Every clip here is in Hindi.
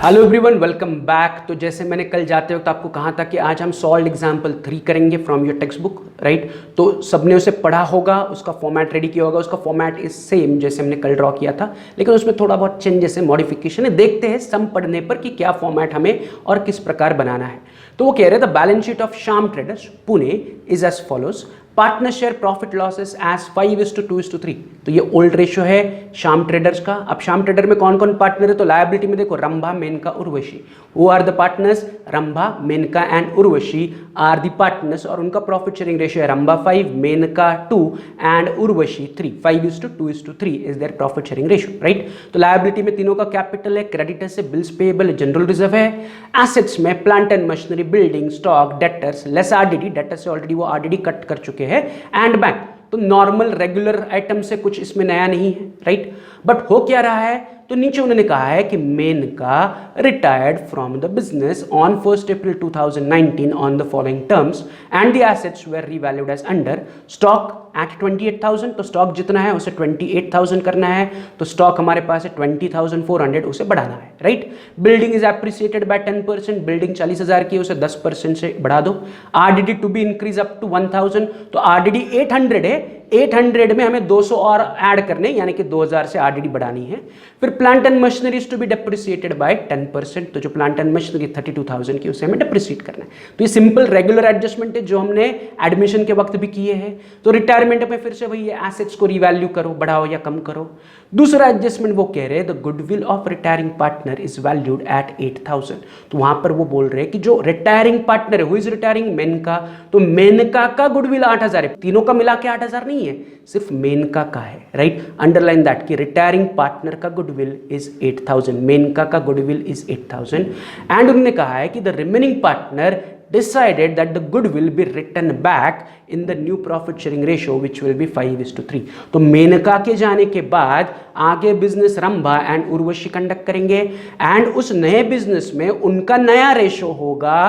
Hello everyone, welcome back. तो जैसे मैंने कल जाते वक्त आपको कहा था कि आज हम सॉल्व एग्जाम्पल 3 करेंगे from your text book, right. तो सबने उसे पढ़ा होगा, उसका फॉर्मेट रेडी किया होगा। उसका फॉर्मेट इज सेम जैसे हमने कल ड्रॉ किया था, लेकिन उसमें थोड़ा बहुत चेंजेस है, मॉडिफिकेशन है। देखते हैं सम पढ़ने पर कि क्या फॉर्मेट हमें और किस प्रकार बनाना है। तो वो कह रहे थे balance sheet of Shyam Traders Pune is as follows, partner share profit losses as 5:2:3। तो ये ओल्ड रेशियो है श्याम ट्रेडर्स का। अब श्याम ट्रेडर में कौन कौन पार्टनर है? तो लायबिलिटी में देखो Rambha, Menaka, Urvashi. Who are the partners? Rambha, Maneka and Urvashi are the partners. और उनका प्रॉफिट शेयरिंग रेशियो है Rambha 5, Menaka 2 and Urvashi 3। 5:2:3 is their profit sharing ratio, right. तो लायबिलिटी में तीनों का कैपिटल है, क्रेडिटर्स से बिल्स पेएबल, जनरल रिजर्व है। एसेट्स में plant and machinery, building, stock, debtors less RDD, debtors से ऑलरेडी वो आरडीडी कट कर चुके हैं, एंड बैंक। तो नॉर्मल रेगुलर आइटम से कुछ इसमें नया नहीं है, राइट। बट हो क्या रहा है? तो नीचे उन्होंने कहा है कि Menaka retired from the business on 1 April 2019 on the following terms and the assets were revalued as under stock at 28,000। तो स्टॉक जितना है उसे 28,000 करना है। तो स्टॉक हमारे पास है 20,400, उसे बढ़ाना है, right. Building is appreciated by 10%, building 40,000 की, उसे 10% से बढ़ा दो। RDD to be increase up to 1,000, तो आरडीडी 800 है, 800 में हमें 200 और ऐड करने, यानी कि 2000 से आरडीडी बढ़ानी है। फिर plant and machinery to be depreciated by 10%, तो जो प्लांट एंड मशीनरी 32,000 की, उसे हमें डेप्रिसिएट करना है। तो ये सिंपल रेगुलर एडजस्टमेंट है जो हमने एडमिशन के वक्त भी किए हैं। तो रिटायरमेंट में फिर से वही है, एसेट्स को रिवैल्यू करो, बढ़ाओ या कम करो। दूसरा एडजस्टमेंट वो कह रहे हैं the goodwill of retiring partner is valued at 8,000। तो वहां पर वो बोल रहे हैं कि जो रिटायरिंग पार्टनर है, हु इज रिटायरिंग? मेनका। तो मेनका का गुडविल 8,000 है, तीनों का मिला के 8,000 नहीं है, सिर्फ मेनका का है, राइट। अंडरलाइन दैट कि रिटायरिंग पार्टनर का गुडविल इज 8,000, मेनका का गुडविल इज 8,000। एंड उन्होंने कहा है कि the remaining partner decided that the good will be written back in the new profit sharing ratio which will be 5:3। तो मेनका के जाने के बाद आगे business Rambha and Urvashi conduct करेंगे, एंड उस नए बिजनेस में उनका नया रेशो होगा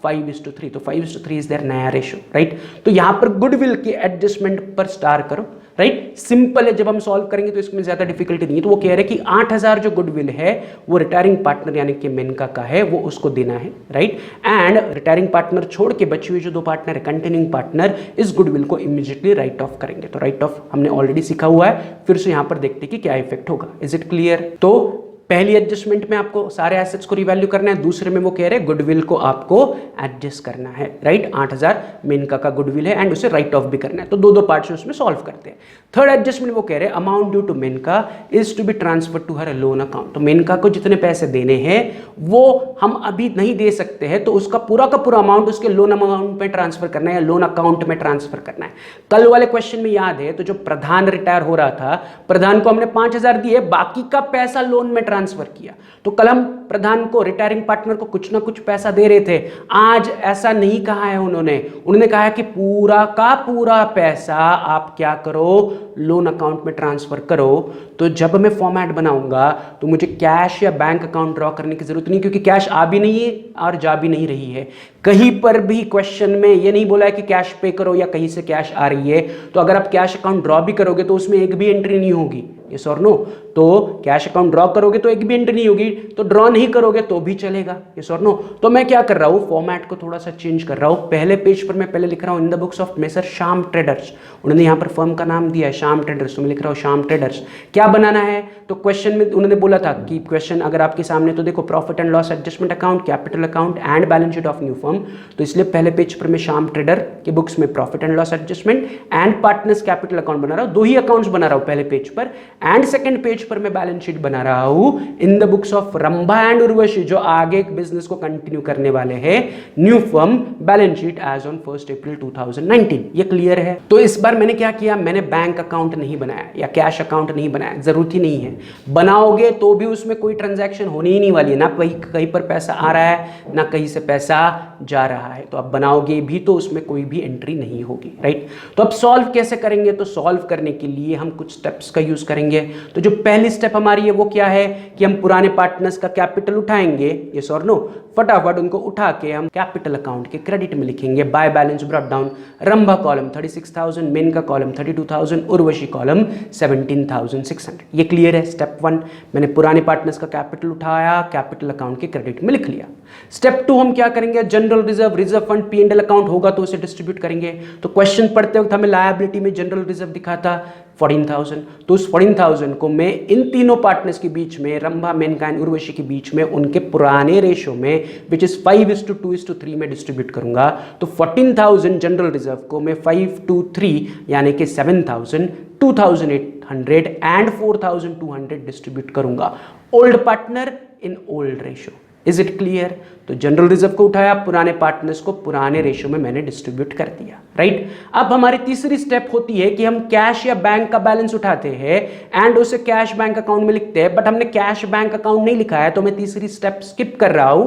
5:3। तो 5:3 इज देयर नया रेशो, राइट। तो यहां पर गुडविल के एडजस्टमेंट पर स्टार करो, राइट। सिंपल है, जब हम सॉल्व करेंगे तो इसमें ज्यादा डिफिकल्टी नहीं है। तो वो कह रहे हैं कि 8,000 जो गुडविल है वो रिटायरिंग पार्टनर यानी कि मेनका का है, वो उसको देना है, राइट। एंड रिटायरिंग पार्टनर छोड़ के बची हुई जो दो पार्टनर है, कंटिन्यूइंग पार्टनर, इस गुडविल को इमीडिएटली राइट ऑफ करेंगे। तो राइट ऑफ हमने ऑलरेडी सीखा हुआ है, फिर से यहां पर देखते हैं कि क्या इफेक्ट होगा। Is it clear? तो पहली एडजस्टमेंट में आपको सारे एसेट्स को रिवैल्यू करना है, दूसरे में वो कह रहे हैं गुडविल को आपको एडजस्ट करना है, राइट। 8,000 मेनका का गुडविल है एंड उसे राइट ऑफ भी करना है। तो दो पार्ट से उसमें सॉल्व करते हैं। थर्ड एडजस्टमेंट वो कह रहे हैं amount due to Maneka is to be transfer to her loan account. तो मेनका को जितने पैसे देने हैं वो हम अभी नहीं दे सकते हैं, तो उसका पूरा का पूरा अमाउंट उसके लोन अमाउंट में ट्रांसफर करना है या लोन अकाउंट में ट्रांसफर करना है। कल वाले क्वेश्चन में याद है, तो जो प्रधान रिटायर हो रहा था, प्रधान को हमने 5,000 दिए, बाकी का पैसा लोन में ट्रांसफर किया। तो कल हम प्रधान को, रिटायरिंग पार्टनर को कुछ ना कुछ पैसा दे रहे थे। आज ऐसा नहीं कहा है उन्होंने कहा है कि पूरा का पूरा पैसा आप क्या करो, लोन अकाउंट में ट्रांसफर करो। तो जब मैं फॉर्मेट बनाऊंगा तो मुझे कैश या बैंक अकाउंट ड्रॉ करने की जरूरत नहीं, क्योंकि कैश आ भी नहीं है और जा भी नहीं रही है। कहीं पर भी क्वेश्चन में ये नहीं बोला है कि कैश पे करो या कहीं से कैश आ रही है। तो अगर आप कैश अकाउंट ड्रॉ भी करोगे तो उसमें एक भी एंट्री नहीं होगी, यस और नो। तो कैश अकाउंट ड्रॉ करोगे तो एक भी एंट्री नहीं होगी, तो ड्रॉ नहीं करोगे तो भी चलेगा, यस और नो। तो मैं क्या कर रहा हूं, फॉर्मेट को थोड़ा सा चेंज कर रहा हूं। पहले पेज पर मैं पहले लिख रहा हूं in the books of messrs Shyam Traders. उन्होंने यहां पर फर्म का नाम दिया है श्याम ट्रेडर्स, तो मैं लिख रहा हूं श्याम ट्रेडर्स। क्या बनाना है? तो क्वेश्चन में उन्होंने बोला था कि क्वेश्चन अगर आपके सामने, तो देखो profit and loss adjustment account, capital account and balance sheet of new firm. तो इसलिए पहले पेज पर मैं श्याम ट्रेडर के बुक्स में profit and loss adjustment and partners capital account बना रहा हूं। दो ही अकाउंट्स बना रहा हूं पहले पेज पर, एंड सेकंड पेज पर मैं बैलेंस शीट बना रहा हूं in the books of Rambha and Urvashi, जो आगे बिजनेस को कंटिन्यू करने वाले हैं, new firm balance sheet as on 1 April 2019। ये क्लियर है? तो इस बार मैंने क्या किया, मैंने बैंक अकाउंट नहीं बनाया या कैश अकाउंट नहीं बनाया, जरूरत ही नहीं है। बनाओगे तो भी उसमें कोई ट्रांजैक्शन होनी ही नहीं वाली है, ना कहीं पर पैसा आ रहा है ना कहीं से पैसा जा रहा है। तो अब बनाओगे भी तो उसमें कोई भी एंट्री नहीं होगी, राइट। तो अब सॉल्व कैसे करेंगे? तो सॉल्व करने के लिए हम कुछ स्टेप्स का यूज करेंगे। करेंगे। तो जो पहली स्टेप हमारी है वो क्या है कि हम पुराने पार्टनर्स का कैपिटल उठाएंगे, यस और नो, फटाफट उनको उठा के हम कैपिटल अकाउंट के क्रेडिट में लिखेंगे। By balance brought down, Rambha column 36,000, main का कॉलम 32,000, उर्वशी कॉलम 17,600। ये क्लियर है स्टेप 1। मैंने पुराने पार्टनर्स का कैपिटल उठाया, कैपिटल अकाउंट के क्रेडिट में लिख लिया। स्टेप 2 हम क्या करेंगे, general reserve, reserve fund, P&L account होगा तो उसे डिस्ट्रीब्यूट करेंगे। तो क्वेश्चन पढ़ते वक्त हमें लायबिलिटी में जनरल रिजर्व दिखा था 14,000, तो उस 14,000 को मैं इन तीनों पार्टनर्स के बीच में, रंभा, मेनका एंड उर्वशी के बीच में उनके पुराने रेशो में विच इज 5:2:3 में डिस्ट्रीब्यूट करूंगा। तो 14,000 जनरल रिजर्व को मैं 5:3 यानी कि 7,000, 2,800 एंड 4,200 डिस्ट्रीब्यूट करूंगा old partner in old ratio. Is it clear? तो जनरल रिजर्व को उठाया, पुराने पार्टनर्स को पुराने रेशो में मैंने डिस्ट्रीब्यूट कर दिया, राइट। अब हमारी तीसरी स्टेप होती है कि हम कैश या बैंक का बैलेंस उठाते हैं एंड उसे कैश बैंक अकाउंट में लिखते हैं, बट हमने कैश बैंक अकाउंट नहीं लिखा है तो मैं तीसरी स्टेप स्किप कर रहा हूं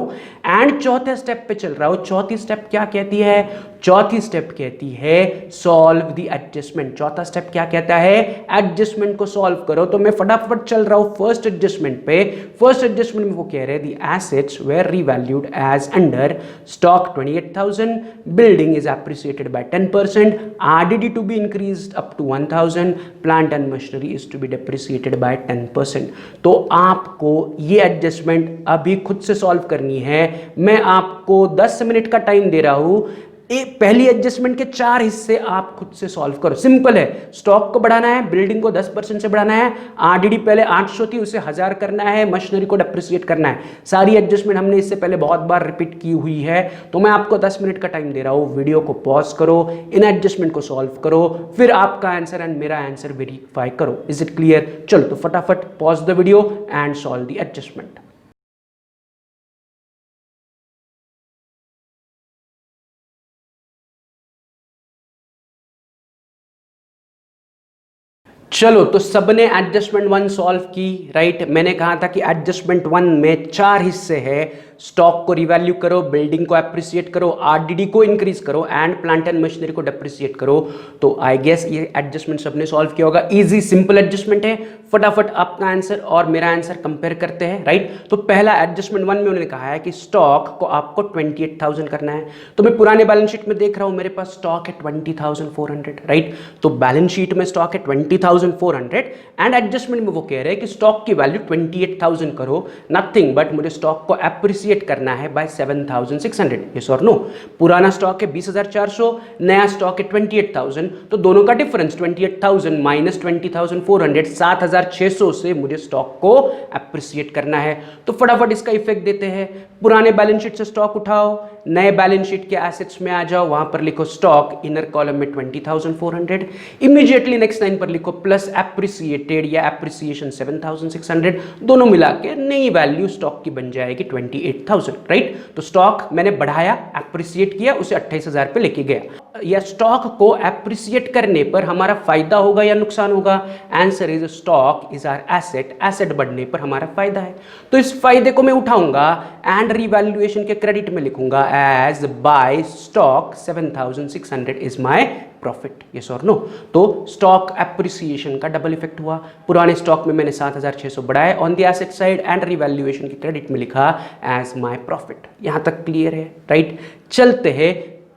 एंड चौथे स्टेप पे चल रहा हूं। चौथी स्टेप क्या कहती है? चौथी स्टेप कहती है सॉल्व द एडजस्टमेंट। चौथा स्टेप क्या कहता है? एडजस्टमेंट को सॉल्व करो। तो मैं फटाफट चल रहा हूं फर्स्ट एडजस्टमेंट पे। फर्स्ट एडजस्टमेंट में वो कह रहे हैं the assets were revalued as under stock 28,000, building is appreciated by 10%, RDD to be increased up to 1,000, plant and machinery is to be depreciated by 10%। तो आपको ये एडजस्टमेंट अभी खुद से सॉल्व करनी है। मैं आपको 10 मिनट का टाइम दे रहा हूं। पहली एडजस्टमेंट के 4 हिस्से आप खुद से सॉल्व करो। सिंपल है, स्टॉक को बढ़ाना है, बिल्डिंग को 10% से बढ़ाना है, आरडीडी पहले 800 थी उसे 1000 करना है, मशीनरी को डेप्रिसिएट करना है। सारी एडजस्टमेंट हमने इससे पहले बहुत बार रिपीट की हुई है। तो मैं आपको 10 मिनट का टाइम दे रहा हूं, वीडियो को पॉज करो, इन एडजस्टमेंट को सॉल्व करो, फिर आपका आंसर एंड मेरा आंसर वेरीफाई करो। Is it clear? चलो तो फटाफट pause the video and solve the adjustment. चलो तो सबने एडजस्टमेंट 1 सॉल्व की, राइट। मैंने कहा था कि एडजस्टमेंट 1 में 4 हिस्से हैं। स्टॉक को रिवैल्यू करो, बिल्डिंग को एप्रिसिएट करो, आरडीडी को इंक्रीज करो एंड प्लांट एंड मशीनरी को डेप्रिसिएट करो। तो आई गेस ये एडजस्टमेंट सबने सॉल्व किया होगा। इजी सिंपल एडजस्टमेंट है। फटाफट आपका आंसर और मेरा आंसर कंपेयर करते हैं, राइट। तो पहला एडजस्टमेंट 1 में उन्होंने कहा है कि स्टॉक को आपको 28,000 करना है। तो मैं पुराने बैलेंस शीट में देख रहा हूं, मेरे पास स्टॉक है 20,400, राइट। तो बैलेंस शीट में स्टॉक है 20,400 एंड एडजस्टमेंट में वो कह रहे हैं कि स्टॉक की वैल्यू 28,000 करो। नथिंग बट मुझे स्टॉक को एप्रिसिएट करना है बाय 7,600। यस और नो? पुराना स्टॉक है 20,400, नया स्टॉक है 28,000। तो दोनों का डिफरेंस 28,000 माइनस 20,400, 7,600 से मुझे स्टॉक को एप्रिसिएट करना है। तो फटाफट इसका इफेक्ट देते हैं। पुराने बैलेंस शीट से स्टॉक उठाओ, नए बैलेंस शीट के एसेट्स में आ जाओ, वहां पर लिखो स्टॉक, इनर कॉलम में 20,400, इमीडिएटली नेक्स्ट लाइन पर लिखो प्लस एप्रिसिएटेड या एप्रिसिएशन 7,600, दोनों मिला के नई वैल्यू स्टॉक की बन जाएगी 28,000, राइट। तो स्टॉक मैंने बढ़ाया, एप्रिसिएट किया, उसे 28,000 पे लेके गया। या स्टॉक को एप्रिसिएट करने पर हमारा फायदा होगा या नुकसान होगा? Answer is stock is our asset, asset बढ़ने पर हमारा फायदा है। तो इस फायदे को मैं उठाऊंगा एंड रिवैल्यूएशन के क्रेडिट में लिखूंगा as by stock 7,600 is my profit. Yes और नो? तो स्टॉक एप्रिसिएशन का डबल इफेक्ट हुआ। पुराने स्टॉक में मैंने 7,600 बढ़ाए on the asset side and revaluation के क्रेडिट में लिखा एज माय प्रॉफिट। यहां तक क्लियर है, राइट। चलते हैं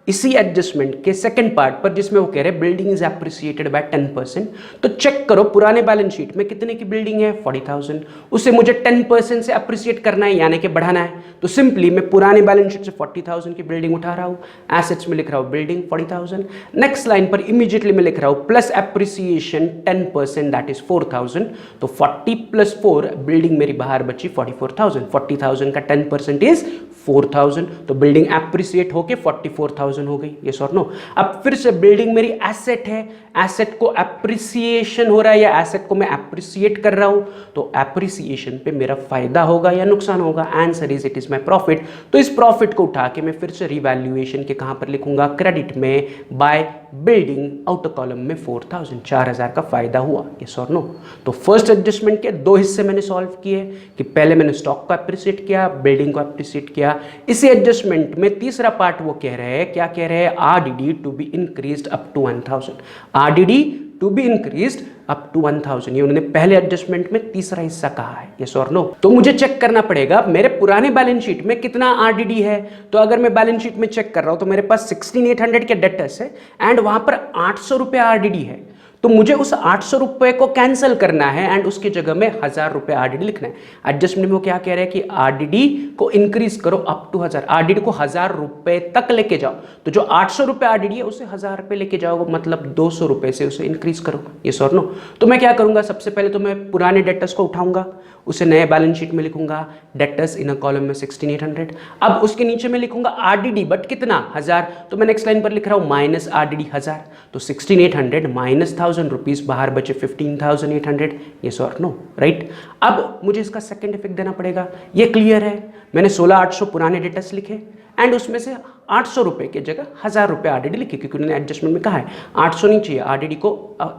इसी एडजस्टमेंट के सेकंड पार्ट पर जिसमें वो कह रहे हैं बिल्डिंग इज एप्रिसिएटेड बाय 10%। तो चेक करो पुराने बैलेंस शीट में कितने की बिल्डिंग है? 40,000। उसे मुझे 10% से एप्रिसिएट करना है यानी कि बढ़ाना है। तो सिंपली मैं पुराने बैलेंस शीट से 40,000 की बिल्डिंग उठा रहा हूँ, एसेट्स में लिख रहा हूँ बिल्डिंग 40,000। नेक्स्ट लाइन पर इमीडिएटली मैं लिख रहा हूँ प्लस एप्रिसिएशन 10% दैट इज 4,000। तो 40 + 4 बिल्डिंग मेरी बाहर बची 44,000। 40,000 का 10% इज 4,000। तो बिल्डिंग एप्रिसिएट होके 44,000 हो गई। यस और नो? अब फिर से बिल्डिंग मेरी एसेट है, एसेट को एप्रिसिएशन हो रहा है या एसेट को मैं एप्रिसिएट कर रहा हूं, तो एप्रिसिएशन पे मेरा फायदा होगा या नुकसान होगा? Answer is it is my profit. तो इस प्रॉफिट को उठा के मैं फिर से रिवैल्यूएशन के कहां पर लिखूंगा? क्रेडिट में बाय बिल्डिंग आउटर कॉलम में 4,000, 4,000 का फायदा हुआ। यस और नो? तो फर्स्ट एडजस्टमेंट के 2 हिस्से मैंने सॉल्व किए कि पहले मैंने स्टॉक को एप्रिसिएट किया, बिल्डिंग को एप्रिसिएट किया। इसी एडजस्टमेंट में तीसरा पार्ट वो कह रहे हैं, क्या कह रहे हैं? RDD to be increased up to 1,000। RDD to be increased up to 1000, ये उन्होंने पहले एडजस्टमेंट में तीसरा हिस्सा कहा है, यस और नो। तो मुझे चेक करना पड़ेगा मेरे पुराने बैलेंस शीट में कितना आरडीडी है। तो अगर मैं बैलेंस शीट में चेक कर रहा हूं तो मेरे पास 16800 के डेटर्स है एंड वहां पर 800 रुपये आरडीडी है। तो मुझे उस 800 रुपये को कैंसिल करना है एंड उसकी जगह में 1000 रुपये आरडीडी लिखना है। एडजस्टमेंट में वो क्या कह रहे हैं कि आरडीडी को इंक्रीज करो अप टू 1000, आरडीडी को 1000 रुपये तक लेके जाओ। तो जो 800 रुपये आरडीडी है उसे 1000 रुपये लेके जाओ, मतलब 200 रुपये से उसे इंक्रीज करो, यस और नो। तो मैं क्या करूंगा, सबसे पहले तो मैं पुराने डेटर्स को उठाऊंगा, उसे नए बैलेंस शीट में लिखूंगा, डेटर्स इन अ कॉलम में 16800। अब उसके नीचे में लिखूंगा आरडीडी, बट कितना, 1000। तो मैं नेक्स्ट लाइन पर लिख रहा हूं माइनस आरडीडी 1000। तो 16800 माइनस 1000 रुपीज, बाहर बचे 15800, यस और नो, राइट। अब मुझे इसका सेकंड इफेक्ट देना पड़ेगा, ये क्लियर है। मैंने 16800 पुराने डेटर्स लिखे एंड उसमें से 800 रुपये की जगह 1000 रुपये आरडीडी लिखी, क्योंकि उन्होंने एडजस्टमेंट में कहा है 800 नहीं चाहिए, आरडीडी को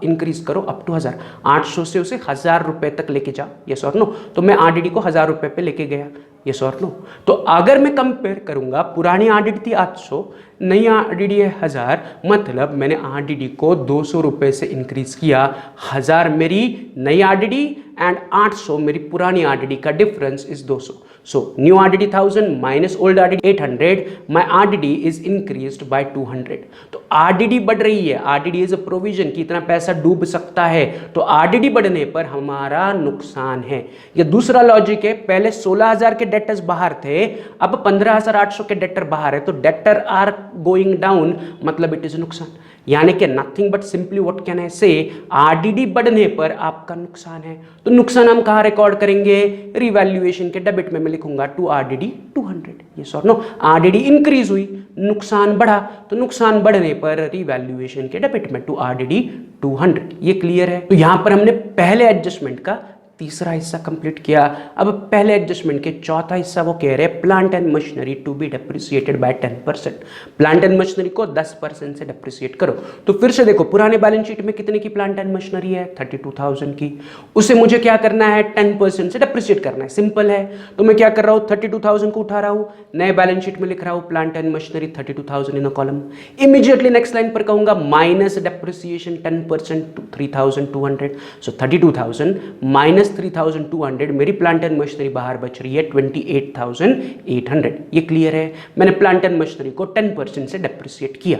इंक्रीज करो अप टू 1000, 800 से उसे 1000 रुपये तक लेके जाओ, यस और नो। तो मैं आरडीडी को 1000 रुपये पे लेके गया, यस और नो। तो अगर मैं कंपेयर करूंगा, पुरानी आरडीडी थी 800, नई आरडीडी है 1000, मतलब मैंने आरडीडी को 200 रुपये से इंक्रीज किया। 1000 मेरी नई आरडीडी एंड 800 मेरी पुरानी आरडीडी का difference is 200। So new RDD 1000 minus old RDD 800, my RDD is increased by 200. तो RDD बढ़ रही है, RDD is a provision कि इतना पैसा डूब सकता है, तो RDD बढ़ने पर हमारा नुकसान है। ये दूसरा लॉजिक है, पहले 16000 के डेटर्स बाहर थे, अब 15800 के डेटर बाहर है, तो डेटर आर गोइंग डाउन, मतलब इट इज नुकसान। यानी कि nothing but simply what can I से, आरडीडी बढ़ने पर आपका नुकसान है। तो नुकसान हम कहाँ रिकॉर्ड करेंगे, रिवैल्यूएशन के डेबिट में मैं लिखूंगा टू आरडीडी 200, यस और नो। आरडीडी इंक्रीज हुई, नुकसान बढ़ा, तो नुकसान बढ़ने पर रिवैल्यूएशन के डेबिट में टू आरडीडी 200, ये क्लियर है। तो यहां पर हमने पहले एडजस्टमेंट का तीसरा हिस्सा कंप्लीट किया। अब पहले एडजस्टमेंट के चौथा हिस्सा वो कह रहे हैं plant and machinery to be depreciated by 10%। Plant and machinery को 10% से डेप्रिसिएट करो। तो फिर से देखो, पुराने बैलेंस शीट में कितने की प्लांट एंड मशीनरी है, 32,000 की, उसे मुझे क्या करना है, 10% से डेप्रिसिएट करना है, सिंपल है। तो मैं क्या कर रहा हूँ, 32,000 को उठा रहा हूँ, नए बैलेंस शीट में लिख रहा हूँ plant and machinery 32,000 in a column. Immediately next line पर कहूंगा minus depreciation 10% to 3,200। So 32,000 minus 3,200, मेरी प्लांट एंड मशीनरी बाहर बच रही है 28,800, ये क्लियर है। मैंने प्लांट एंड मशीनरी को 10% से डेप्रिसिएट किया।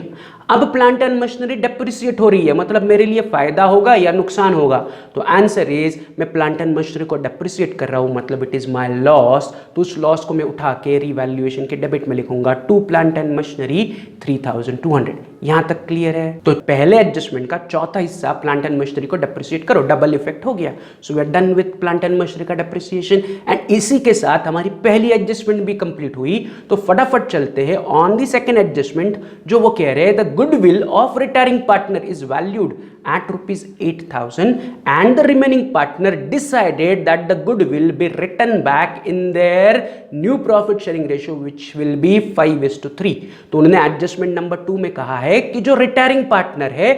अब प्लांट एंड मशीनरी डेप्रिसिएट हो रही है, मतलब मेरे लिए फायदा होगा या नुकसान होगा, तो आंसर इज मैं प्लांट एंड मशीनरी को डेप्रिसिएट कर रहा हूं, मतलब इट इज माय लॉस। तो उस लॉस को मैं उठा के रिवैल्यूएशन के डेबिट में लिखूंगा टू प्लांट एंड मशीनरी 3,200। यहां तक क्लियर है। तो पहले एडजस्टमेंट का चौथा हिस्सा प्लांट एंड मशीनरी को डेप्रिसिएट करो, डबल इफेक्ट हो गया। So we are done with plant and machinery का डेप्रिसिएशन एंड इसी के साथ हमारी पहली एडजस्टमेंट भी कंप्लीट हुई। तो फटाफट चलते हैं ऑन द सेकंड एडजस्टमेंट, जो वो कह रहे हैं the goodwill of retiring partner is valued at rupees 8,000 and the remaining partner decided that the goodwill be written back in their new profit sharing ratio which will be 5:3। तो उन्होंने एडजस्टमेंट नंबर 2 में कहा है कि जो रिटायरिंग पार्टनर है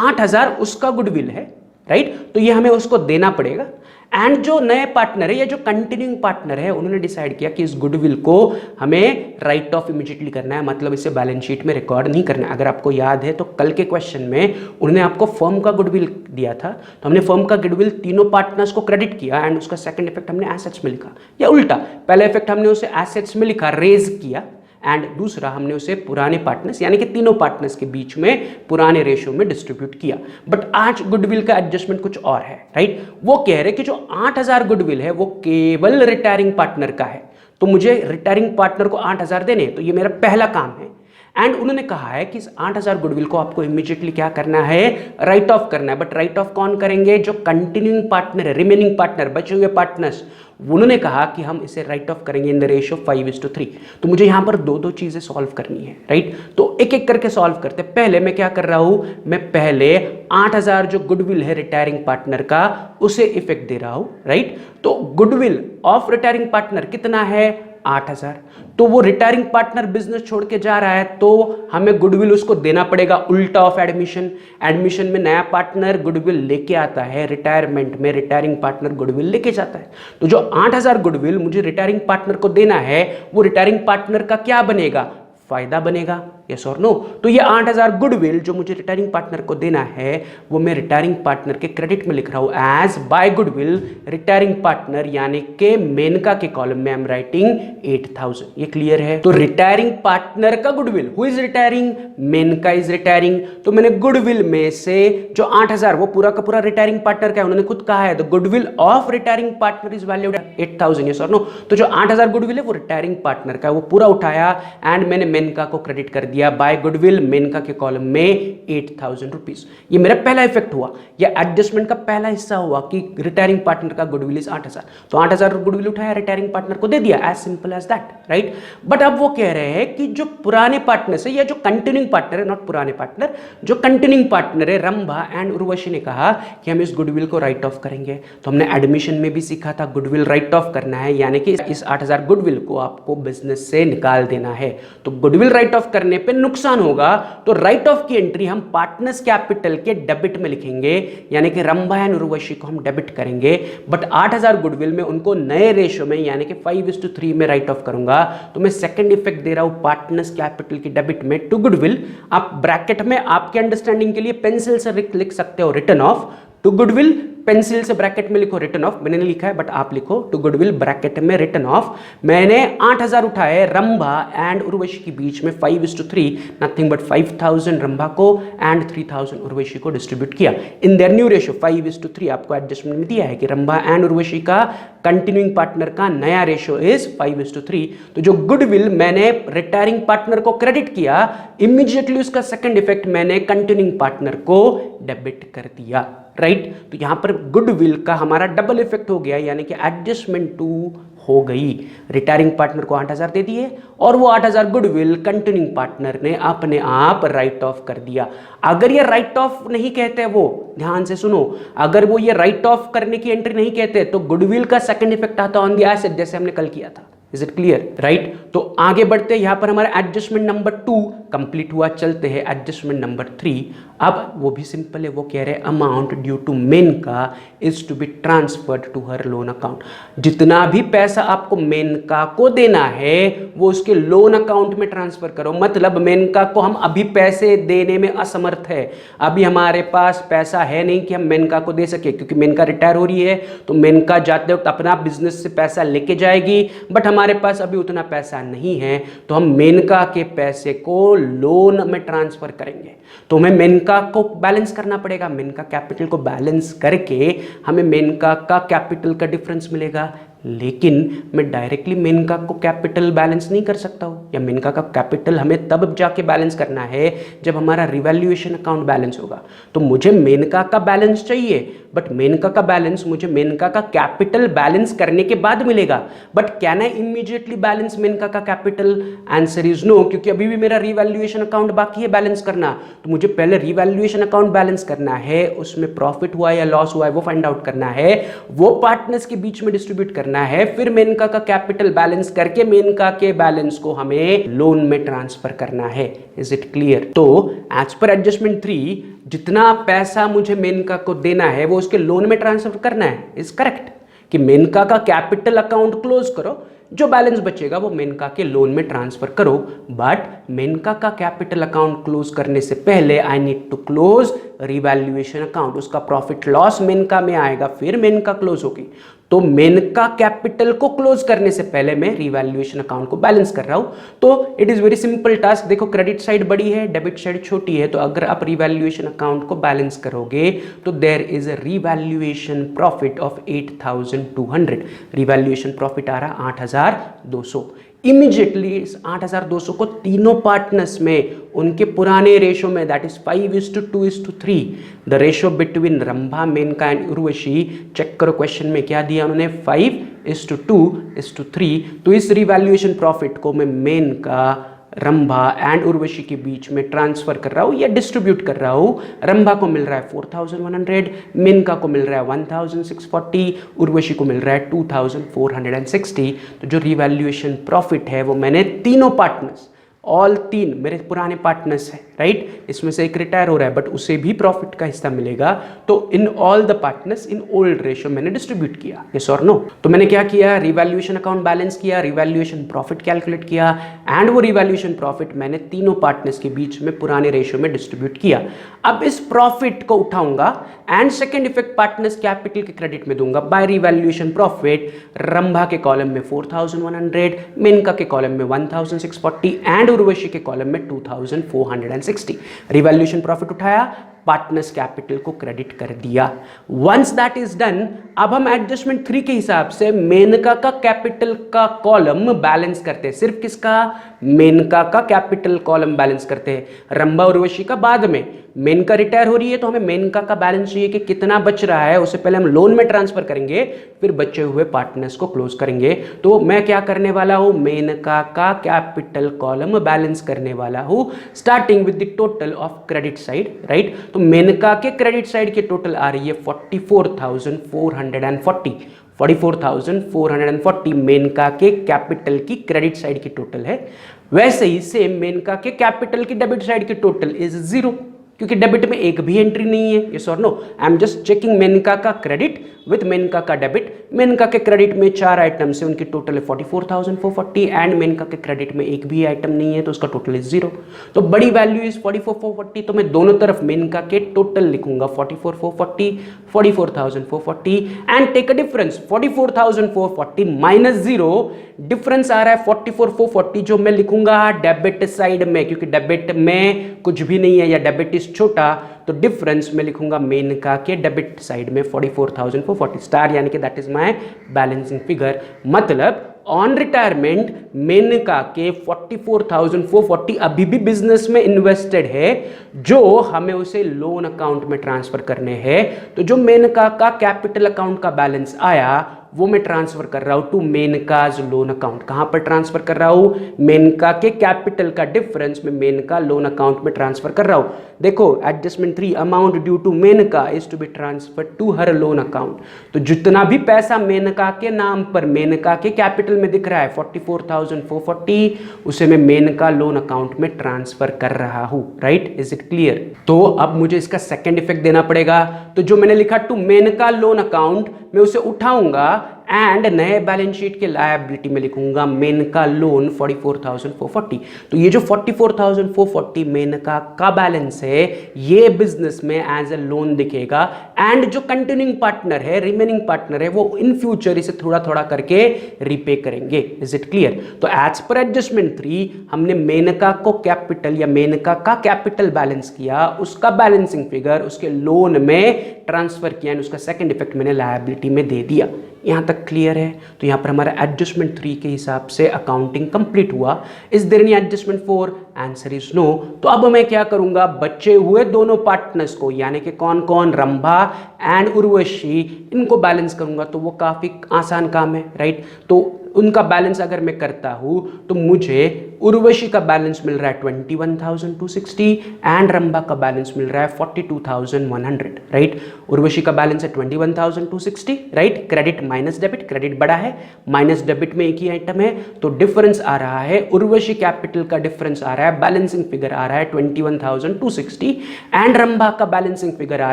8,000 उसका गुडविल है, राइट, तो ये हमें उसको देना पड़ेगा। एंड जो नए पार्टनर है या जो कंटिन्यूइंग पार्टनर है, उन्होंने डिसाइड किया कि इस गुडविल को हमें राइट ऑफ इमीडिएटली करना है, मतलब इसे बैलेंस शीट में रिकॉर्ड नहीं करना है। अगर आपको याद है तो कल के क्वेश्चन में उन्होंने आपको फर्म का गुडविल दिया था, तो हमने फर्म का गुडविल तीनों पार्टनर्स को क्रेडिट किया एंड उसका सेकंड इफेक्ट हमने एसेट्स में लिखा, या उल्टा, पहला इफेक्ट हमने उसे एसेट्स में लिखा, रेज किया, एंड दूसरा हमने उसे पुराने पार्टनर्स यानी कि तीनों पार्टनर्स के बीच में पुराने रेशियो में डिस्ट्रीब्यूट किया। बट आज गुडविल का एडजस्टमेंट कुछ और है, राइट। वो कह रहे कि जो 8,000 गुडविल है वो केवल रिटायरिंग पार्टनर का है, तो मुझे रिटायरिंग पार्टनर को 8,000 देने, तो ये मेरा पहला काम है। एंड उन्होंने कहा है कि इस 8,000 गुडविल को आपको इमीडिएटली क्या करना है, राइट ऑफ करना है। बट राइट ऑफ कौन करेंगे, जो कंटिन्यूइंग पार्टनर है, रिमेनिंग पार्टनर, बचे हुए पार्टनर्स, उन्होंने कहा कि हम इसे राइट ऑफ करेंगे इन द रेशियो 5:3। तो मुझे यहां पर दो चीजें सॉल्व करनी है, राइट। तो एक एक करके सॉल्व करते। पहले मैं क्या कर रहा हूं, मैं पहले 8,000 जो गुडविल है रिटायरिंग पार्टनर का उसे इफेक्ट दे रहा हूं, राइट। तो गुडविल ऑफ रिटायरिंग पार्टनर कितना है, 8,000। तो वो रिटायरिंग पार्टनर बिजनेस छोड़ के जा रहा है, तो हमें गुडविल उसको देना पड़ेगा, उल्टा ऑफ एडमिशन। एडमिशन में नया पार्टनर गुडविल लेके आता है, रिटायरमेंट में रिटायरिंग पार्टनर गुडविल लेके जाता है। तो जो 8,000 गुडविल मुझे रिटायरिंग पार्टनर को देना है, वो रिटायरिंग पार्टनर का क्या बनेगा, फायदा बनेगा, यस और नो? तो ये 8,000 गुडविल जो मुझे रिटायरिंग पार्टनर को देना है वो मैं रिटायरिंग पार्टनर के क्रेडिट में लिख रहा हूं as by goodwill retiring partner, यानी कि मेनका के कॉलम में आई एम राइटिंग 8,000। ये क्लियर है? तो रिटायरिंग पार्टनर का goodwill, who is retiring? Menka is retiring. तो मैंने गुडविल में से जो 8,000 वो पूरा का पूरा रिटायरिंग पार्टनर का है, उन्होंने खुद कहा है the goodwill of retiring partner is valued 8,000, yes और नो? तो जो 8,000 गुडविल है वो रिटायरिंग पार्टनर का है, वो पूरा उठाया एंड मैंने मेनका को क्रेडिट कर दिया बाय गुडविल मेनका के कॉलम में 8,000 रुपीज। ये मेरा पहला इफेक्ट हुआ, या एडजस्टमेंट का पहला हिस्सा हुआ कि रिटायरिंग पार्टनर का गुडविल इज 8,000। तो 8,000 गुडविल उठाया, रिटायरिंग पार्टनर को दे दिया, as simple as that, right? But अब वो कह रहे हैं कि जो पुराने पार्टनर से, या जो कंटिन्यूइंग पार्टनर है, नॉट पुराने पार्टनर, जो कंटिन्यूइंग पार्टनर है रंभा एंड उर्वशी ने कहा कि हम इस गुडविल को राइट ऑफ करेंगे। तो हमने एडमिशन में भी सीखा था गुडविल राइट ऑफ करना है, यानी कि इस 8,000 गुडविल को आपको बिजनेस से निकाल देना है। तो गुडविल राइट ऑफ करने पे नुकसान होगा, तो राइट ऑफ की एंट्री हम पार्टनर्स कैपिटल के डेबिट में लिखेंगे, यानी कि रंभा एंड उर्वशी को हम डेबिट करेंगे। बट 8,000 गुडविल में उनको नए रेशो में, यानी कि 5:3 में राइट ऑफ करूंगा। तो मैं सेकंड इफेक्ट दे रहा हूं पार्टनर्स कैपिटल की डेबिट में टू गुडविल। आप ब्रैकेट में आपके अंडरस्टैंडिंग के लिए पेंसिल से लिख सकते हो written off to goodwill, pencil से ब्रैकेट में लिखो रिटर्न ऑफ, मैंने नहीं लिखा है बट आप लिखो टू गुडविल ब्रैकेट में रिटर्न ऑफ। मैंने 8,000 उठाए रंभा एंड उर्वशी के बीच में 5:3, नथिंग बट 5,000 रंभा को एंड 3,000 उर्वशी को डिस्ट्रीब्यूट किया इन देयर न्यू रेशियो 5:3। आपको एडजस्टमेंट में दिया है कि रंभा एंड उर्वशी का कंटिन्यूइंग पार्टनर का नया रेशियो इज 5:3। तो जो गुडविल मैंने रिटायरिंग पार्टनर को क्रेडिट किया, इमीडिएटली उसका सेकंड इफेक्ट मैंने कंटिन्यूइंग पार्टनर को डेबिट कर दिया, राइट? तो यहां पर गुडविल का हमारा डबल इफेक्ट हो गया, यानी कि एडजस्टमेंट 2 हो गई। रिटायरिंग पार्टनर को 8,000 दे दिए और वो 8,000 गुडविल कंटिन्यूइंग पार्टनर ने अपने आप राइट ऑफ कर दिया। अगर ये राइट ऑफ नहीं कहते, वो ध्यान से सुनो, अगर वो ये राइट ऑफ करने की एंट्री नहीं कहते तो गुडविल का सेकंड इफेक्ट आता ऑन द एसेट, जैसे हमने कल किया था। Is it clear, right? तो आगे बढ़ते, यहां पर हमारा एडजस्टमेंट नंबर 2 कंप्लीट हुआ। चलते हैं एडजस्टमेंट नंबर 3। अब वो भी सिंपल है, वो कह रहे हैं amount due to Maneka is to be transferred to her loan account. जितना भी पैसा आपको मेनका को देना है वो उसके लोन अकाउंट में ट्रांसफर करो। मतलब मेनका को हम अभी पैसे देने में असमर्थ है, अभी हमारे पास पैसा है नहीं कि हम मेनका को दे सके, क्योंकि मेनका रिटायर हो रही है। तो मेनका जाते वक्त अपना बिजनेस से पैसा लेके जाएगी, बट हमारे पास अभी उतना पैसा नहीं है, तो हम मेनका के पैसे को लोन में ट्रांसफर करेंगे। तो हमें मेनका को बैलेंस करना पड़ेगा, मेनका कैपिटल को बैलेंस करके हमें मेनका का कैपिटल का डिफरेंस मिलेगा। लेकिन मैं डायरेक्टली मेनका को कैपिटल बैलेंस नहीं कर सकता हूँ, या मेनका का कैपिटल हमें तब जाके बैलेंस करना है जब हमारा रिवैल्यूएशन अकाउंट बैलेंस होगा। तो मुझे मेनका का बैलेंस चाहिए, बट मेनका का बैलेंस मुझे मेनका का कैपिटल बैलेंस करने के बाद मिलेगा। But can I immediately balance Menka का कैपिटल? आंसर इज नो, क्योंकि अभी भी मेरा रिवैल्यूएशन अकाउंट बाकी है बैलेंस करना। तो मुझे पहले रिवैल्यूएशन अकाउंट बैलेंस करना है, उसमें प्रॉफिट हुआ या लॉस हुआ है वो फाइंड आउट करना है, वो पार्टनर्स के बीच में डिस्ट्रीब्यूट करना है, फिर मेनका का कैपिटल बैलेंस करके मेनका के बैलेंस को हमें लोन में ट्रांसफर करना है। Is it clear? तो एज पर एडजस्टमेंट 3 जितना पैसा मुझे मेनका को देना है वो उसके लोन में ट्रांसफर करना है। इज करेक्ट कि मेनका का कैपिटल अकाउंट क्लोज करो, जो बैलेंस बचेगा वो मेनका के लोन में ट्रांसफर करो। बट मेनका का कैपिटल अकाउंट क्लोज करने से पहले I need to close revaluation account. उसका प्रॉफिट लॉस मेनका में आएगा, फिर मेनका क्लोज होगी। तो मेनका कैपिटल को क्लोज करने से पहले मैं रिवैल्यूएशन अकाउंट को बैलेंस कर रहा हूं। तो it is very simple task. देखो क्रेडिट साइड बड़ी है, डेबिट साइड छोटी है, तो अगर आप रिवैल्यूएशन अकाउंट को बैलेंस करोगे तो there is a revaluation profit of 8,200। Revaluation profit आ रहा 8,200। इमीडिएटली इस 8,200 को तीनों पार्टनर्स में उनके पुराने रेशो में, that is 5:2:3, the ratio between Rambha Maneka and Urvashi, check करो क्वेश्चन में क्या दिया उन्होंने, 5:2:3। तो इस रिवैल्यूएशन प्रॉफिट को मैं मेनका, रंभा एंड उर्वशी के बीच में ट्रांसफर कर रहा हूं या डिस्ट्रीब्यूट कर रहा हूं। रंभा को मिल रहा है 4,100, मेनका को मिल रहा है 1,640, उर्वशी को मिल रहा है 2,460। तो जो रिवैल्यूएशन प्रॉफिट है वो मैंने तीनों पार्टनर्स, ऑल 3 मेरे पुराने पार्टनर्स हैं, राइट, इसमें से एक रिटायर हो रहा है बट उसे भी प्रॉफिट का हिस्सा मिलेगा। तो in all the partners in old ratio मैंने डिस्ट्रीब्यूट किया, यस और नो। तो मैंने क्या किया, रिवैल्यूएशन अकाउंट बैलेंस किया, रिवैल्यूएशन प्रॉफिट कैलकुलेट किया एंड वो रिवैल्यूएशन प्रॉफिट मैंने तीनों पार्टनर्स के बीच में पुराने रेशियो में डिस्ट्रीब्यूट किया। अब इस प्रॉफिट को उठाऊंगा and second effect partners capital के क्रेडिट में दूंगा बाय रिवैल्यूएशन प्रॉफिट। रंभा के कॉलम में 4100, मेनका के कॉलम में 1640 एंड उर्वशी के कॉलम में 2460। रिवैल्यूएशन प्रॉफिट उठाया, पार्टनर्स कैपिटल को क्रेडिट कर दिया। वंस दैट इज डन, अब हम एडजस्टमेंट 3 के हिसाब से मेनका का कैपिटल का कॉलम बैलेंस करते हैं। सिर्फ किसका, मेनका का कैपिटल कॉलम बैलेंस करते हैं, रंभा उर्वशी का बाद में। मेनका रिटायर हो रही है तो हमें मेनका का बैलेंस चाहिए कि कितना बच रहा है, उससे पहले हम लोन में ट्रांसफर करेंगे, फिर बचे हुए पार्टनर्स को क्लोज करेंगे। तो मैं क्या करने वाला हूं, मेनका का कैपिटल कॉलम बैलेंस करने वाला हूं starting with the total of credit side, right. तो मेनका के क्रेडिट साइड की टोटल आ रही है 44,440। 44,440 मेनका के कैपिटल की क्रेडिट साइड की टोटल है। वैसे ही सेम मेनका के कैपिटल की डेबिट साइड की टोटल इज 0, क्योंकि डेबिट में एक भी एंट्री नहीं है, यस और no. I am just checking Menka का क्रेडिट विथ मेनका का डेबिट। मेनका के क्रेडिट में 4 आइटम से उनकी टोटल है 44,440 एंड मेनका के क्रेडिट में एक भी आइटम नहीं है तो उसका टोटल इज 0। तो बड़ी वैल्यू इज 44,440, तो मैं दोनों तरफ मेनका के टोटल लिखूंगा 44,440, 44,440 and take a difference 44,440 minus 0। Difference आ रहा है 44,440 जो मैं लिखूंगा डेबिट साइड में, क्योंकि डेबिट में कुछ भी नहीं है या डेबिट इज छोटा, तो डिफरेंस में लिखूंगा मेनका के डेबिट साइड में 44,440 स्टार, यानी कि that is my balancing figure. मतलब ऑन रिटायरमेंट मेनका के 44,440 अभी भी बिजनेस में इन्वेस्टेड है, जो हमें उसे लोन अकाउंट में ट्रांसफर करने हैं। तो जो मेनका का कैपिटल अकाउंट का बैलेंस आया वो मैं ट्रांसफर कर रहा हूं टू मेनकाज लोन अकाउंट। कहां पर ट्रांसफर कर रहा हूं, मेनका के कैपिटल का डिफरेंस में मेनका लोन अकाउंट में ट्रांसफर कर रहा हूं। देखो adjustment 3, amount due to Maneka is to be transfer to her loan account. तो जितना भी पैसा मेनका के नाम पर मेनका के कैपिटल में दिख रहा है 44,440, उसे मैं मेनका लोन अकाउंट में ट्रांसफर कर रहा हूं, राइट। Is it clear. तो अब मुझे इसका सेकेंड इफेक्ट देना पड़ेगा। तो जो मैंने लिखा टू मेनका लोन अकाउंट, मैं उसे उठाऊंगा एंड नए बैलेंस शीट के लायबिलिटी में लिखूंगा मेनका लोन 44,440। तो ये जो 44,440 मेनका का बैलेंस है ये बिजनेस में एज ए लोन दिखेगा एंड जो कंटिन्यूइंग पार्टनर है, रिमेनिंग पार्टनर है, वो इन फ्यूचर इसे थोड़ा थोड़ा करके रिपे करेंगे। Is it clear. तो एज पर एडजस्टमेंट 3 हमने मेनका को कैपिटल या मेनका का कैपिटल बैलेंस किया, उसका बैलेंसिंग फिगर उसके लोन में ट्रांसफर किया एंड उसका सेकंड इफेक्ट मैंने लायबिलिटी में दे दिया। यहां तक क्लियर है। तो यहां पर हमारा एडजस्टमेंट 3 के हिसाब से अकाउंटिंग कंप्लीट हुआ। Is there any adjustment 4? Answer is no. तो अब मैं क्या करूंगा, बचे हुए दोनों पार्टनर्स को, यानी कि कौन कौन, रंभा एंड उर्वशी, इनको बैलेंस करूंगा। तो वो काफी आसान काम है, राइट। तो उनका बैलेंस अगर मैं करता हूं तो मुझे उर्वशी का बैलेंस मिल रहा है 21,260 एंड रंभा का बैलेंस मिल रहा है 42,100, राइट। उर्वशी का बैलेंस है 21,260, right. Credit minus debit, credit बड़ा है, माइनस डेबिट में एक ही आइटम है, तो डिफरेंस आ रहा है, उर्वशी कैपिटल का डिफरेंस आ रहा है, बैलेंसिंग फिगर आ रहा है 21,260 एंड रंभा का बैलेंसिंग फिगर आ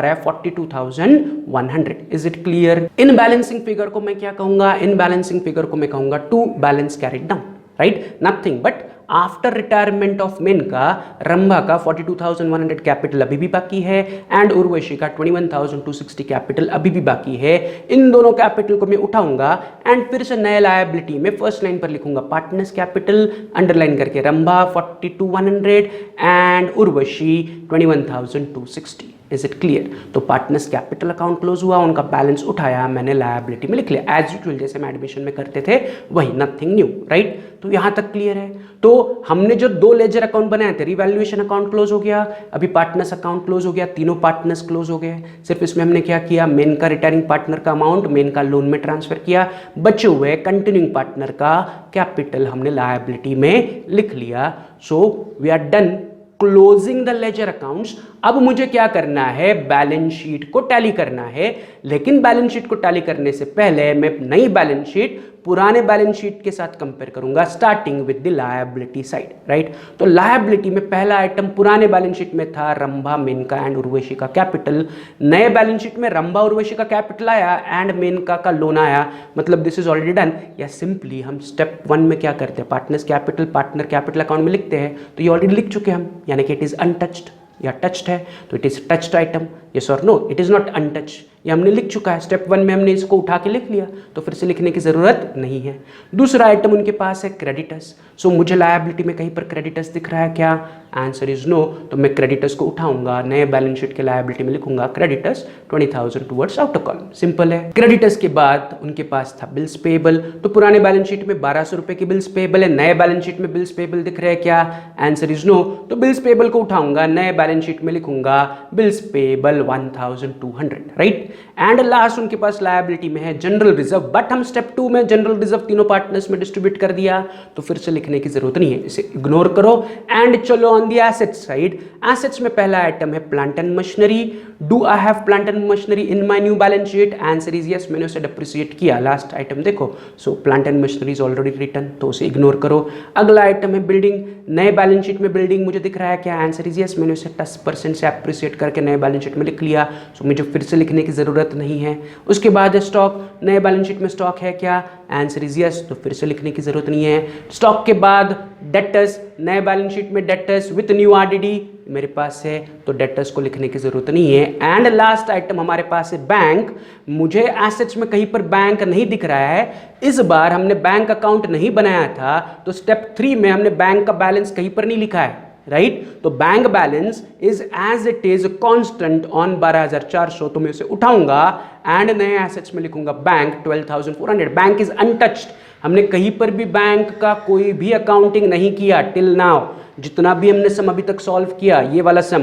रहा है 42,100। Is it clear. In balancing figure को मैं क्या कहूंगा, इन बैलेंसिंग फिगर को मैं कहूंगा to balance carried down, right. Nothing but after retirement of Menka, Rambha का 42,100 कैपिटल अभी भी बाकी है एंड उर्वशी का 21,260 कैपिटल अभी भी बाकी है। इन दोनों कैपिटल को मैं उठाऊंगा एंड फिर से नए लायबिलिटी में फर्स्ट लाइन पर लिखूंगा पार्टनर्स कैपिटल, अंडरलाइन करके Rambha 42,100 and Urvashi 21,260। Is it clear. तो पार्टनर्स कैपिटल अकाउंट क्लोज हुआ, उनका बैलेंस उठाया, मैंने लायबिलिटी में लिख लिया एज यूजुअल जैसे हम एडमिशन में करते थे वही, नथिंग न्यू, राइट। तो यहां तक क्लियर है। तो हमने जो 2 लेजर अकाउंट बनाए थे, रिवैल्यूएशन अकाउंट क्लोज हो गया, अभी पार्टनर्स अकाउंट क्लोज हो गया, तीनों पार्टनर्स क्लोज हो गए। सिर्फ इसमें हमने क्या किया, मेन का रिटायरिंग पार्टनर का अमाउंट मेन का लोन में ट्रांसफर किया, बचे हुए कंटिन्यूइंग पार्टनर का कैपिटल हमने लायबिलिटी में लिख लिया। So we are done closing the ledger accounts. अब मुझे क्या करना है, बैलेंस शीट को टैली करना है, लेकिन बैलेंस शीट को टैली करने से पहले मैं नई बैलेंस शीट पुराने बैलेंस शीट के साथ कंपेयर करूंगा starting with the liability side, right. तो लायबिलिटी में पहला आइटम पुराने बैलेंस शीट में था रंभा, मेनका एंड उर्वशी का कैपिटल। नए बैलेंस शीट में रंभा, उर्वशी का कैपिटल आया एंड मेनका का लोन आया, मतलब दिस इज ऑलरेडी डन। या सिंपली हम स्टेप 1 में क्या करते हैं, partners capital partner capital account में लिखते हैं, तो ये ऑलरेडी लिख चुके हम, यानी कि इट इज अनटच्ड या टच्ड है, तो it is touched item, yes और no, it is not untouch, ये हमने लिख चुका है। स्टेप 1 में हमने इसको उठा के लिख लिया, तो फिर से लिखने की जरूरत नहीं है। दूसरा आइटम उनके पास है क्रेडिटर्स। सो मुझे लायबिलिटी में कहीं पर क्रेडिटर्स दिख रहा है क्या, आंसर इज नो। तो मैं क्रेडिटर्स को उठाऊंगा, नए बैलेंस शीट के लायबिलिटी में लिखूंगा creditors 20,000 towards outer column, simple है। क्रेडिटर्स के बाद उनके पास था बिल्स पेबल, तो पुराने बैलेंस शीट में 1200 रुपए की बिल्स पेबल है, नए बैलेंस शीट में बिल्स पेबल दिख रहे हैं क्या, आंसर इज नो। तो बिल्स पेबल को उठाऊंगा, नए बैलेंस शीट में लिखूंगा bills payable 1,200, right. And last उनके पास लायबिलिटी में है जनरल रिजर्व, बट हम स्टेप 2 में जनरल रिजर्व तीनों पार्टनर्स में डिस्ट्रीब्यूट कर दिया, तो फिर से लिखने की जरूरत नहीं है, इसे इग्नोर करो। एंड चलो on the assets side. Assets में पहला आइटम है plant and machinery. Do I have plant and machinery in my new balance sheet, answer is yes, मैंने उसे डेप्रिसिएट किया। लास्ट आइटम देखो, so plant and machinery is already return, तो उसे इग्नोर करो। अगला आइटम है बिल्डिंग, नए बैलेंस शीट में बिल्डिंग मुझे दिख रहा है क्या, आंसर इज यस, मैंने उसे 10% से एप्रिसिएट करके नए बैलेंस शीट में लिख लिया, सो मुझे फिर से लिखने की जरूरत नहीं है। उसके बाद स्टॉक, नए बैलेंस शीट में स्टॉक है क्या, आंसर इज यस, तो फिर से लिखने की जरूरत नहीं है। स्टॉक के बाद डेटर्स, नए बैलेंस शीट में डेटर्स विथ न्यू आरडीडी मेरे पास है, तो डेटर्स को लिखने की जरूरत नहीं है। एंड लास्ट आइटम हमारे पास है बैंक। मुझे एसेट्स में कहीं पर बैंक नहीं दिख रहा है, इस बार हमने बैंक अकाउंट नहीं बनाया था, तो स्टेप 3 में हमने बैंक का बैलेंस कहीं पर नहीं लिखा है, राइट। तो bank balance is as it is constant on 12,400, तो मैं उसे उठाऊंगा एंड नए एसेट्स में लिखूंगा बैंक 12,400। बैंक इज अनटच्ड, हमने कहीं पर भी बैंक का कोई भी अकाउंटिंग नहीं किया टिल नाउ। जितना भी हमने सम अभी तक सॉल्व किया, ये वाला सम,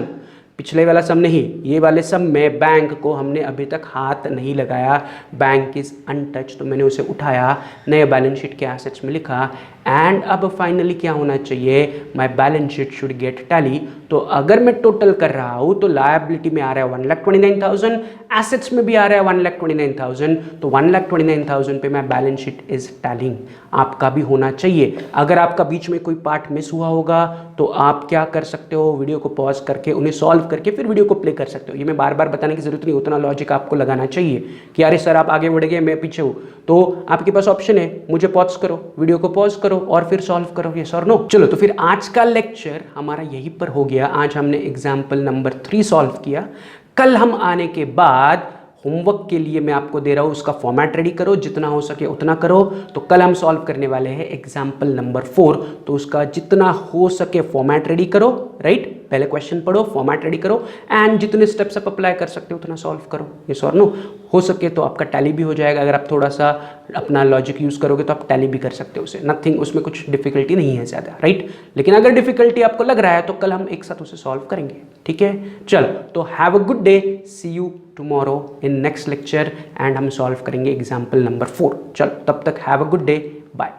पिछले वाला सम नहीं, ये वाले सम में बैंक को हमने अभी तक हाथ नहीं लगाया, बैंक इज अनटच, तो मैंने उसे उठाया, नए बैलेंस शीट के एसेट्स में लिखा। एंड अब फाइनली क्या होना चाहिए, my balance sheet should get tally. तो अगर मैं टोटल कर रहा हूं तो लायबिलिटी में आ रहा है 1,29,000, एसेट्स में भी आ रहा है 1,29,000, तो 1,29,000 पे माय बैलेंस शीट इज टैलिंग। आपका भी होना चाहिए। अगर आपका बीच में कोई पार्ट मिस हुआ होगा तो आप क्या कर सकते हो, वीडियो को पॉज करके उन्हें सॉल्व करके फिर वीडियो को प्ले कर सकते हो। ये मैं बार बार बताने की जरूरत नहीं, उतना लॉजिक आपको लगाना चाहिए कि अरे सर आप आगे बढ़ गए मैं पीछे हूँ, तो आपके पास ऑप्शन है, मुझे पॉज करो, वीडियो को पॉज करो और फिर सॉल्व करो, यस और नो। चलो तो फिर आज का लेक्चर हमारा यहीं पर हो गया। आज हमने एग्जाम्पल नंबर 3 सॉल्व किया। कल हम आने के बाद होमवर्क के लिए मैं आपको दे रहा हूँ, उसका फॉर्मेट रेडी करो, जितना हो सके उतना करो। तो कल हम सॉल्व करने वाले हैं एग्जाम्पल नंबर 4, तो उसका जितना हो सके फॉर्मेट रेडी करो, राइट। पहले क्वेश्चन पढ़ो, फॉर्मेट रेडी करो एंड जितने स्टेप्स आप अप्लाई कर सकते हो उतना सॉल्व करो, यस और नो। हो सके तो आपका टैली भी हो जाएगा, अगर आप थोड़ा सा अपना लॉजिक यूज़ करोगे तो आप टैली भी कर सकते हो उसे, नथिंग, उसमें कुछ डिफिकल्टी नहीं है ज़्यादा, राइट। लेकिन अगर डिफिकल्टी आपको लग रहा है तो कल हम एक साथ उसे सॉल्व करेंगे, ठीक है। चलो तो have a good day, see you tomorrow in next lecture and हम सॉल्व करेंगे एग्जाम्पल नंबर 4। चलो तब तक have a good day, bye.